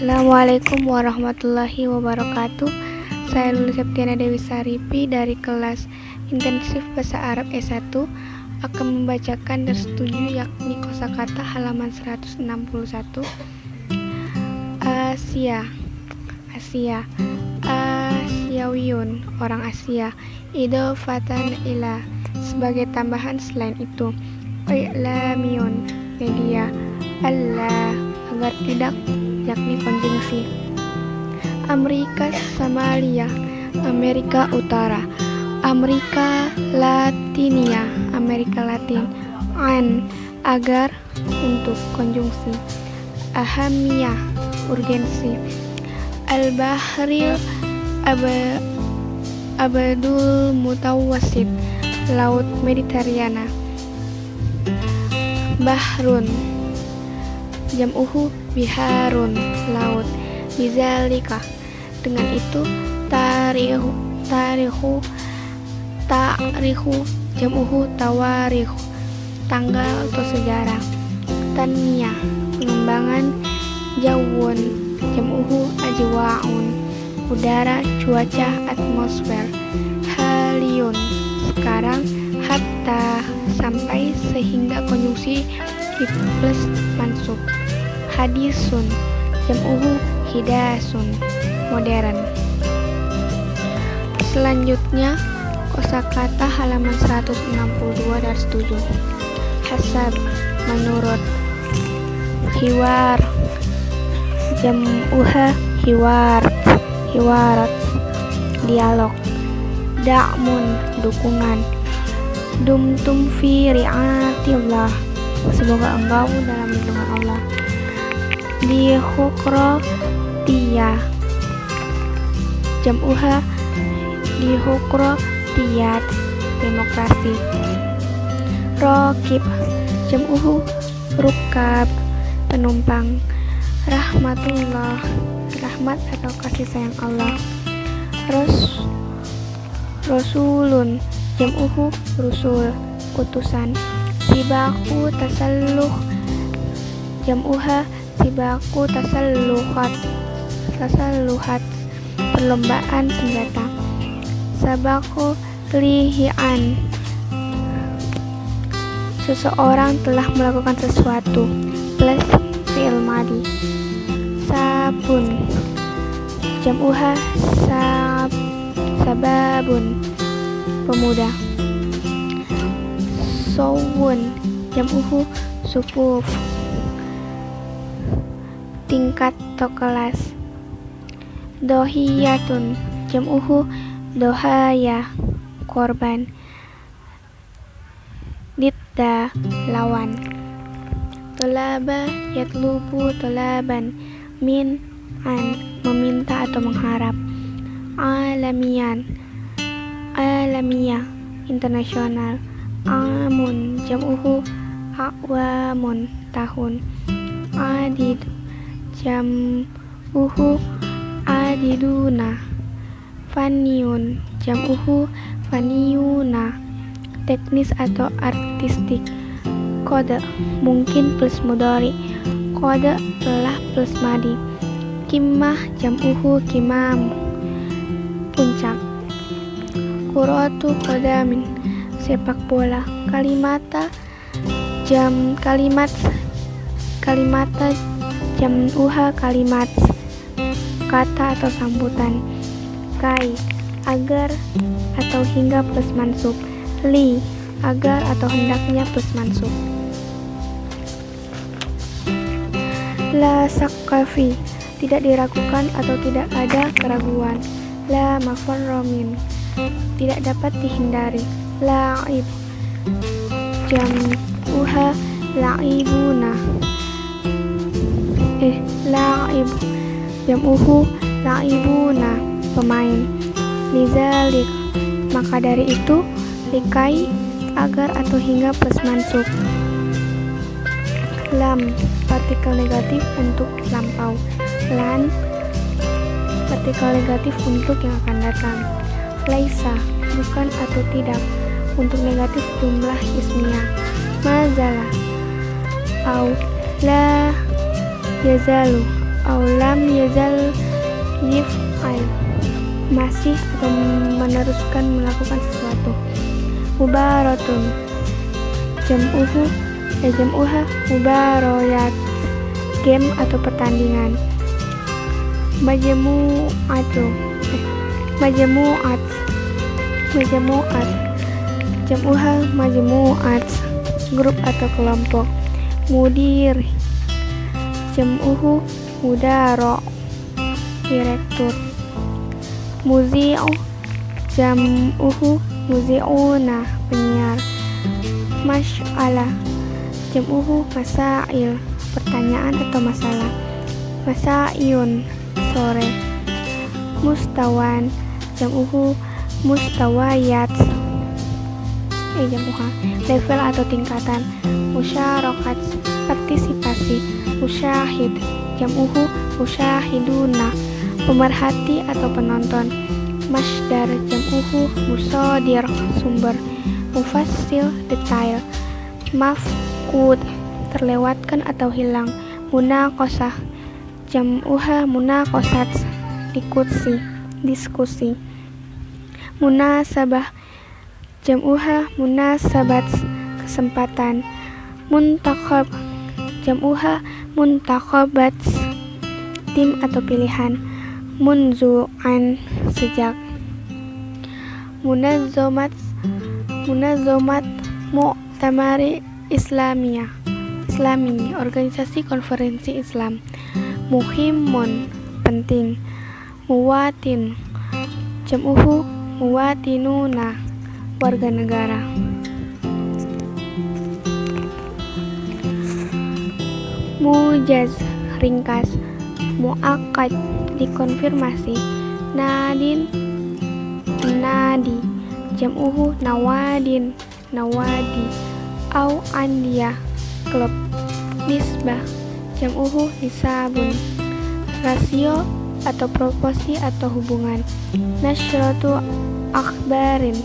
Assalamualaikum warahmatullahi wabarakatuh. Saya Lulu Septiana Dewi Saripi dari kelas intensif bahasa Arab S1 akan membacakan dars 7 yakni kosakata halaman 161. Asia Asiawiyun, orang Asia. Idofatan ila, sebagai tambahan selain itu. I'lamiyun, media. Allah, agar tidak, yakni konjungsi. Amerika Somalia, Amerika Utara. Amerika Latinia, Amerika Latin. An, agar, untuk, konjungsi. Ahamiyah, urgensi. Al-Bahril Abadul Mutawassit, Laut Mediterana. Bahrun, jam'uhu biharun, laut. Bizalika, dengan itu. Tarihu jam'uhu tawarikh, tanggal atau sejarah. Tanmiyah, pengembangan. Jawun, jam'uhu ajwa'un, udara, cuaca, atmosfer. Haliyun, sekarang. Hatta, sampai, sehingga, konjungsi plus mansub. Hadisun, jam'uhu hidasun, modern. Selanjutnya kosakata halaman 162 dars 7. Hasab, menurut. Hiwar, jam'uha hiwarat, dialog. Da'mun, dukungan. Dumtum fi ri'atillah, semoga engkau dalam lindungan Allah. Dihukratiyah, jam'uha dihukratiyat, demokrasi. Rokib, jam'uhu rukab, penumpang. Rahmatullah, rahmat atau kasih sayang Allah. Rasulun, jam'uhu rusul, utusan. Sibaku tasalluh, jam'uha sibaku tasalluhat, perlombaan senjata. Sabaku lihian, seseorang telah melakukan sesuatu, plus fi'il madi. Sabun, jam'uha sababun, pemuda. Sowun, jam'uhu sufuf, tingkat atau kelas. Dohiyatun, jam'uhu dohaya, korban. Didda, lawan. Tolaba yatlubu tolaban, min, an, meminta atau mengharap. Alamiyan, alamiya, internasional. Amun, jam'uhu awamun, tahun. Adid, jam'uhu adiduna. Faniyun, jam'uhu faniyuna, teknis atau artistik. Kode, mungkin plus mudhari. Kode, telah plus madi. Kimmah, jam'uhu kimam, puncak. Kuratu kodamin, sepak bola. Kalimata jam'uha kalimat, kata atau sambutan. Kai, agar atau hingga plus mansub. Li, agar atau hendaknya plus mansub. La sakafi, tidak diragukan atau tidak ada keraguan. La mafarromin, tidak dapat dihindari. La'ib, jam'uha la'ibuna, la'ib, jam'uhu la'ibuna, pemain. Lizalik, maka dari itu. Likai, agar atau hingga plus mansub. Lam, partikel negatif untuk lampau. Lan, partikel negatif untuk yang akan datang. Laisa, bukan atau tidak, untuk negatif jumlah ismiyah. Mazalah, au la yazalu, aulam yazal yif'al, masih atau meneruskan melakukan sesuatu. Mubaratun, jam'uha mubarayat, game atau pertandingan. Majmu'at, jam'uha majmu'at, grup atau kelompok. Mudir, jam'uhu mudaro, direktur. Muzi'u, jam'uhu muzi'una, penyiar. Mas'alah, jam'uhu masail, pertanyaan atau masalah. Masaiyun, sore. Mustawan, jam'uhu mustawayat, jam'uha, level atau tingkatan. Musyarakat, partisipasi. Musyahid, jam'uhu musyahiduna, pemerhati atau penonton. Masdar, jam'uhu musadir, sumber. Mufassil, detail. Mafqud, terlewatkan atau hilang. Munaqashah, jam'uha munaqashat, diskusi. Munasabah, jam'uha munasabat, kesempatan. Muntakhab, jam'uha muntakhabat, tim atau pilihan. Munzu'an, sejak. Munazzamat Mu'tamari Islami, organisasi konferensi Islam. Muhimun, penting. Muwatin, jam'uhu muwatinuna, warga negara. Mujaz, ringkas. Muakkad, dikonfirmasi. Nadin, nadi, jam'uhu nawadin, nawadi. Au andiyah, klub. Nisbah, jam'uhu nisabun, rasio atau proporsi atau hubungan. Nasyratu akhbarin,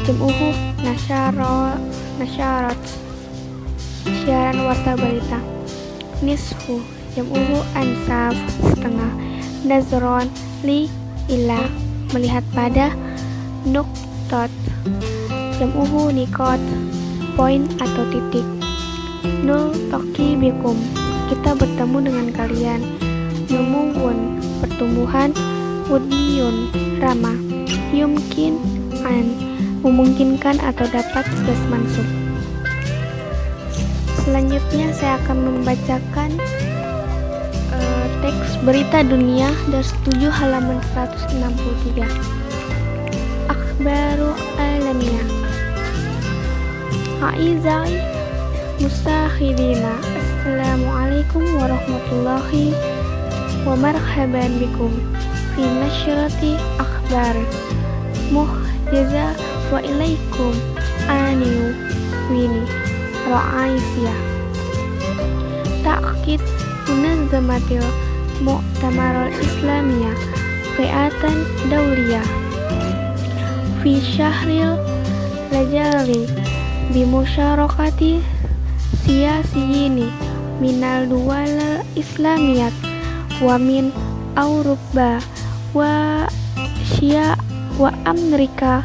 jam'uhu nasyarat, siaran warta berita. Nisfu, jam'uhu ansaf, setengah. Nazron li ila, melihat pada. Nuktot, jam'uhu nikot, poin atau titik. Nul toki bikum, kita bertemu dengan kalian. Numuwun, pertumbuhan. Udiyun, ramah. Yumkin an, memungkinkan atau dapat gas mansub. Selanjutnya saya akan membacakan teks berita dunia dari 7 halaman 163. Akhbaru alamiah. A'izai musahidina, assalamualaikum warahmatullahi wabarakatuh bikum fi nasyrati akhbar muhjaza wa ilaikum aniu wini ra'aisiyah. Ta'kid munazzamatil mu'tamarul islamiyah qiatan dawliyah fi syahril rajali bimusyarakati siyasiyini minal duwal islamiyat wa min Auropa wa Asia wa Amerika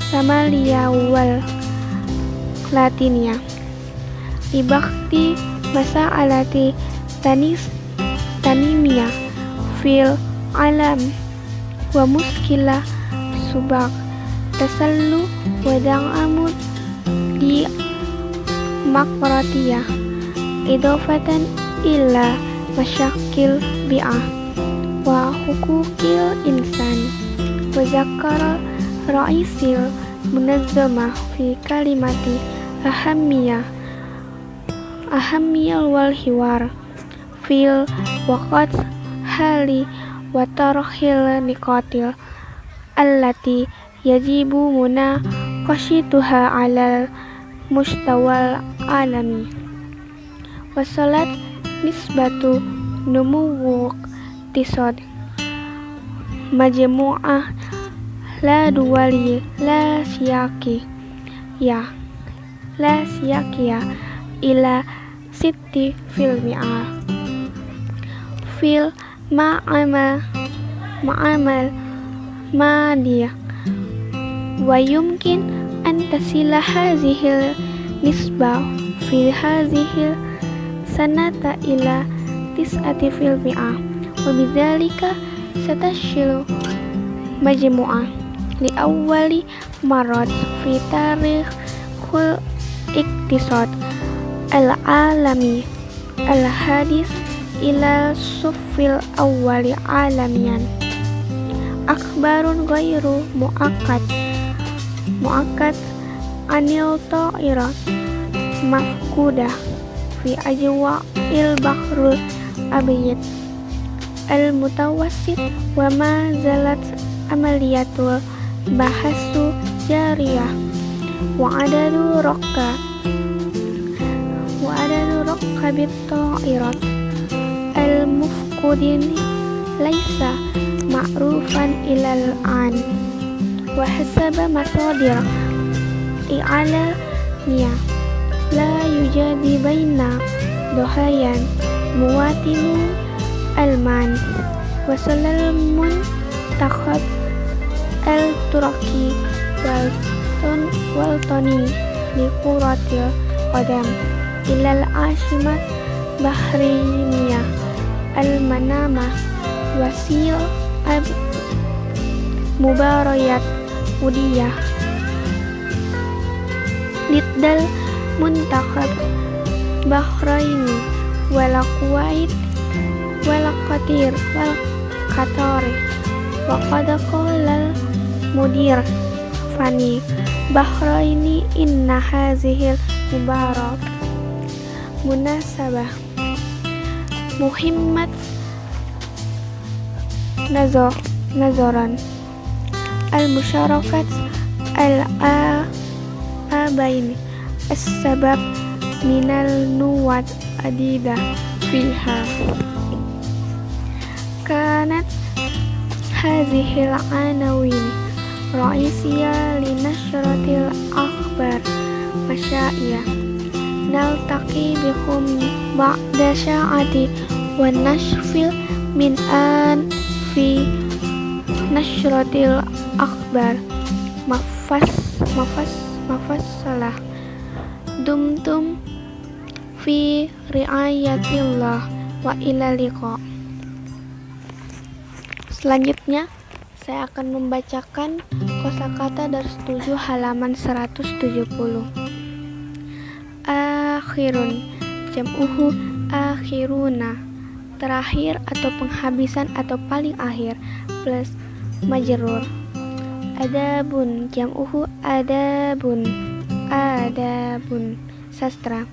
Samalia wal Latinia. Ibakti masa'alati tanimiyah fil alam wa muskilah subak tasallu wadang amud di makratiyah idofatan illa masyakil bi'ah wa hukukil insan wa zakara ra'isil munazzamah fi kalimati ahamiyah wal hiwar fil waqat hali wa tarhil niqatil allati yajibu munaqashituha alal mustawal alami. Wasalat nisbatu numuwuk tisod majmu'ah la duwali la siyakiyah ila sitti fil mi'ah fil ma'amal madiyah wa yumkin an tasila hazihil nisbah fi hazihil sanata ila tis'ati fil mi'ah wa bidzalika satashilu majmu'ah li awwali marad fi tarikh kul iktisad al-alami al-hadis ila sufil awwali alamian akhbarun ghairu mu'akkad anil ta'irat mafkudah fi ajwa'il bahrul abyad al-mutawassit wa ma zalat amaliyatul bahasu jariyah wa adadu bit ta'irat al-mufqudin laisa ma'rufan ilal an wa hasaba masadir i'alamiyah la yujadi baina dohayan muwatinu alman wasalal muntakhab al-turaki waltoni li quratil qadam ilal ashimat bahriniyah al-manamah wasil mubarayat udiyah lidal muntakhab bahraini wal kuwait wal qatir wal qatar wa qad qala mudir fani bahraini inna hazihil mubarak munasabah muhimmat nazoran al-musyarakat al-abain as-sabab minal nuwat adidah fiha kanat hazihil anawin ra'isiyah li nashratil akhbar masya'iyah naltaqi bihum ba'da sya'ati wa nashfil min an fi nashratil akhbar mafassalah dumtum fi ri'ayatillah wa ila liqa. Selanjutnya saya akan membacakan kosakata dari 7 halaman 170. Akhirun jam'uhu akhiruna, terakhir atau penghabisan atau paling akhir, plus majrur. Adabun jam'uhu adabun sastra.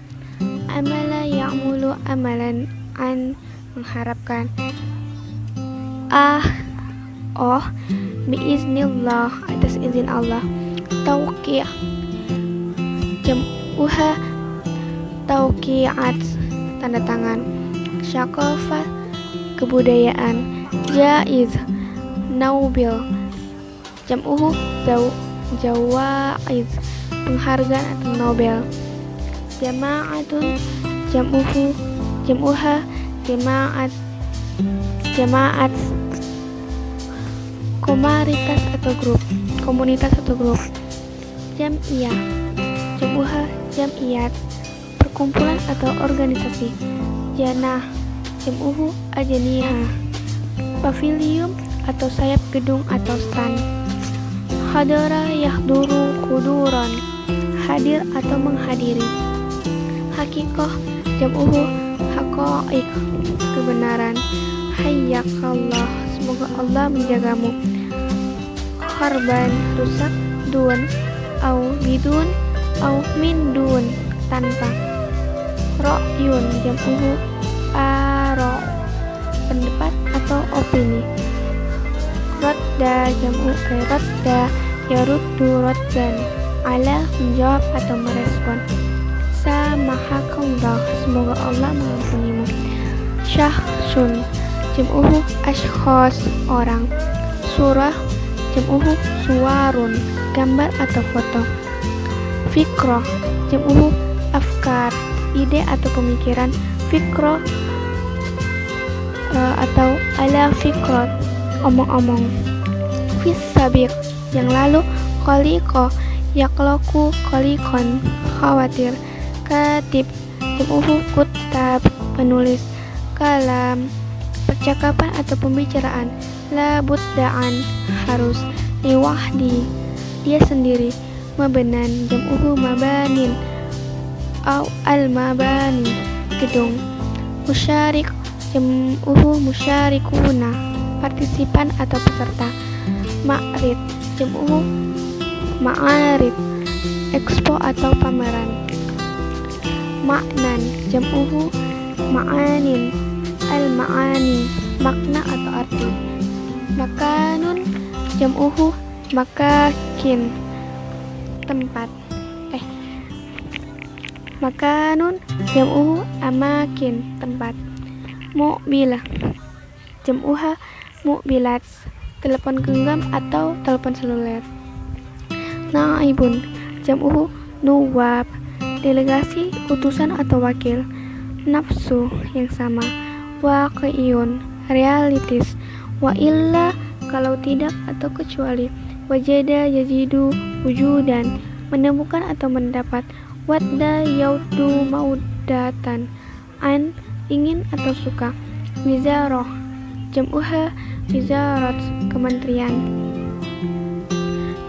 Amala ya'mulu amalan an, mengharapkan. Biiznillah, atas izin Allah. Tauqi' jam'uha tauqi'at, tanda tangan. Syaqafah, kebudayaan. Jaiz naubil jam'uhu jawaiz, penghargaan atau Nobel. Jama'atun jam'uha jamaat komunitas atau grup. Jam'iyah jam'uha jam'iyat, perkumpulan atau organisasi. Janah jam'uhu ajnihah, pavilium atau sayap gedung atau stand. Hadara yahduru huduran, hadir atau menghadiri. Hakikoh jam'uhu haqaiq, kebenaran. Hayyakallah, semoga Allah menjagamu. Kharban, rusak. Dun au bidun au min dun, tanpa. Ra'yun jam'uhu ara, pendapat atau opini. Radda jam'u radda yaruddu raddan, ala, menjawab atau merespon. Samahakallah, semoga Allah mengampunimu. Syahsun jam'uhu ashkhas, orang. Surah jam'uhu suwarun, gambar atau foto. Fikrah jam'uhu afkar, ide atau pemikiran. Fikrah atau ala fikrat, omong-omong. Fis sabiq, yang lalu. Koliko, yakloku kolikon, khawatir. Katib, jam'uhu kutab, penulis. Kalam, percakapan atau pembicaraan. La budda'an, harus. Liwahdi, dia sendiri. Mabenan, jam'uhu mabanin, au al-mabani, gedung. Musyarik, jam'uhu musyarikuna, partisipan atau peserta. Ma'rid, jam'uhu ma'arid, expo atau pameran. Maknan, jam'uhu ma'anin, al-ma'ani, makna atau arti. Makanun, jam'uhu makakin, tempat. Makanun, jam'uhu amakin, tempat. Mu'bilah, jam'uha mu'bilat, telepon genggam atau telepon seluler. Naibun, jam'uhu nuwab, delegasi, utusan atau wakil. Nafsu, yang sama. Waqi'iyun, realitis. Wa illa, kalau tidak atau kecuali. Wajada yajidu wujudan, menemukan atau mendapat. Wadda yaudu maudatan, an, ingin atau suka. Wizaroh, jam'uha wizarat, kementerian.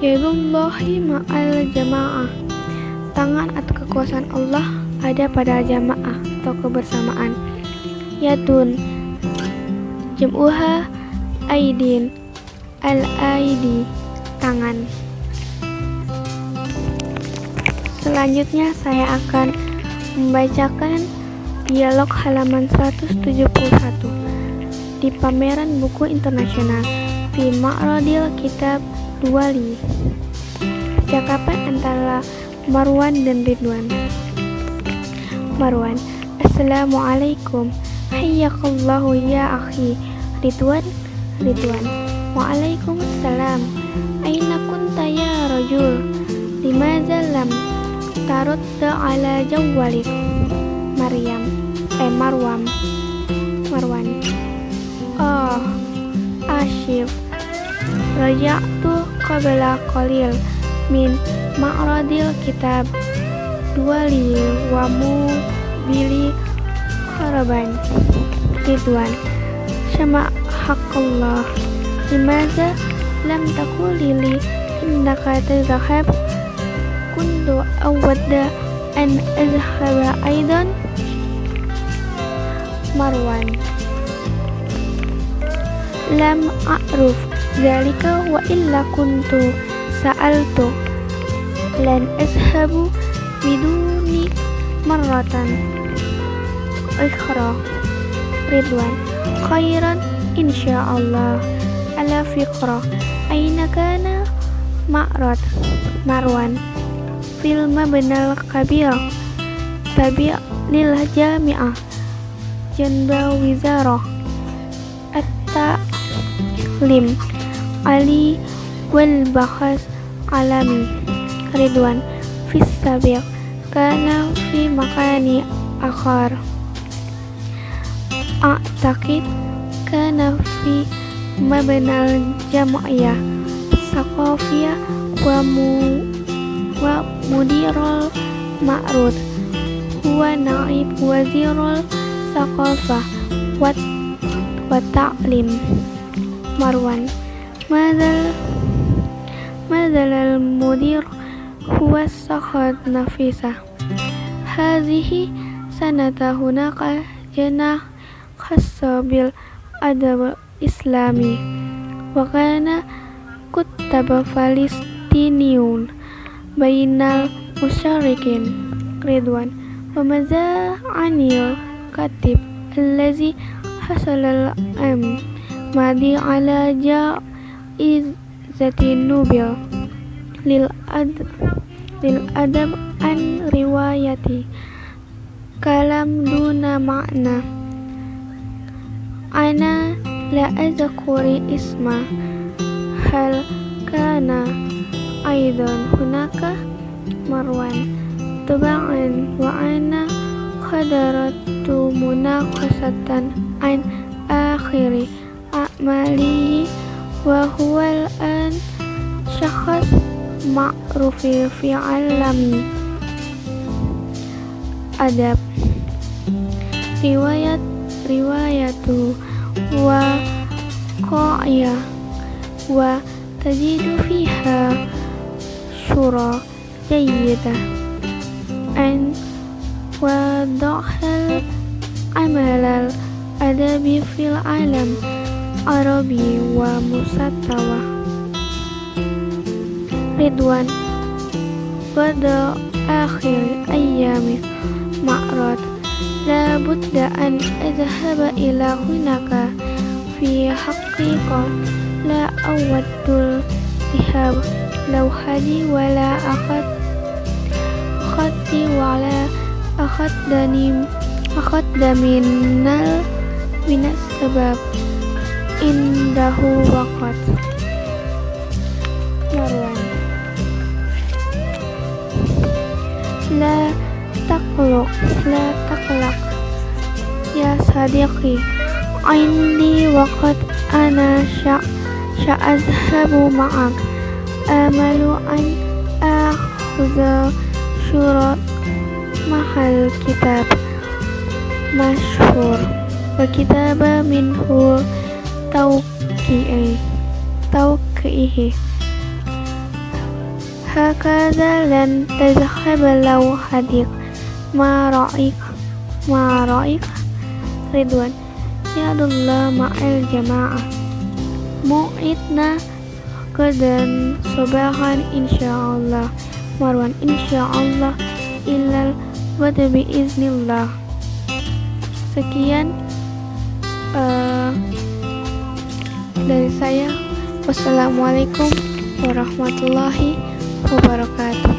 Yadullahi ma'al jamaah, tangan atau kekuasaan Allah ada pada jamaah atau kebersamaan. Yadun, jam'uha aidin, al-aidi, tangan. Selanjutnya saya akan membacakan dialog halaman 171 di pameran buku internasional di Ma'radil Kitab Duali. Percakapan antara Marwan dan Ridwan. Marwan, Assalamualaikum. Hayyakallahu ya akhi. Ridwan, Waalaikumsalam. Aina kunta ya rajul? Limadza lam tarudda ala jawwalik? Marwan. Oh, Ashif. Raja'tu qabla qalil min ma'radil kitab Duali wa mubili kharaban. Ridwan, Syama'hakallah. Limadza lam taquli li innaka tadhhab? Kuntu awadda an azhaba aidan. Marwan, lam a'ruf zalika wa illa kuntu sa'altu lan azhabu biduni marratan ikhra. Ridwan, khairan insyaallah. Ala fikra, aina kana ma'rad? Marwan, fil mabnal kabir tabi' lil jami'ah Jenderal Wizarah At-Ta'lim Ali wal Bahas Alami. Ridwan, fis sabiq kana fi makani akhar. A'taqid kana fi mabnal jam'iyah saqafiyah wa mudirul ma'rud huwa naib wazirul saqafah wa ta'lim. Marwan, madzal mudir huwa sakhad nafisah. Hazihi sanata hunaka janah khassa bil adab islami wa kana kuttaba falistiniun bainal musyarikin. Ridwan, wa maza anil katib allazi hasalal madi ala jaizati nubil lil adab an riwayati kalam duna makna. Ana la azkuri isma. Hal kana aidan hunaka? Marwan, taba'an wa ana qadaratu munaqasatan an akhiri a'mali wa huwal an syakhs ma'rufi fi alami. Adab riwayatu wa qa'iyah wa tajidu fiha syura jayyidah an wadahal amalal adabi fil alam arabi wa musattawa. Ridwan pada akhir ayami ma'rad la budda an azhaba ila hunaka fi haqiqa la awaddul ihab law hadi wala khatti wala akhadda minas sebab indahu waqat. Marwan la taqlaq ya sadiqi indi waqad ana sya'azhabu ma'ak amalu an akhudha syurat mahal kitab masyhur wa kitaba minhu tauqihi hakadha lan tazhaba law hadik ma ra'ik Ridwan ya'dullah ma'al jama'ah mu'idna qadan subahan insyaallah. Marwan insyaallah illal wada biiznillah. Sekian dari saya. Wassalamualaikum warahmatullahi wabarakatuh.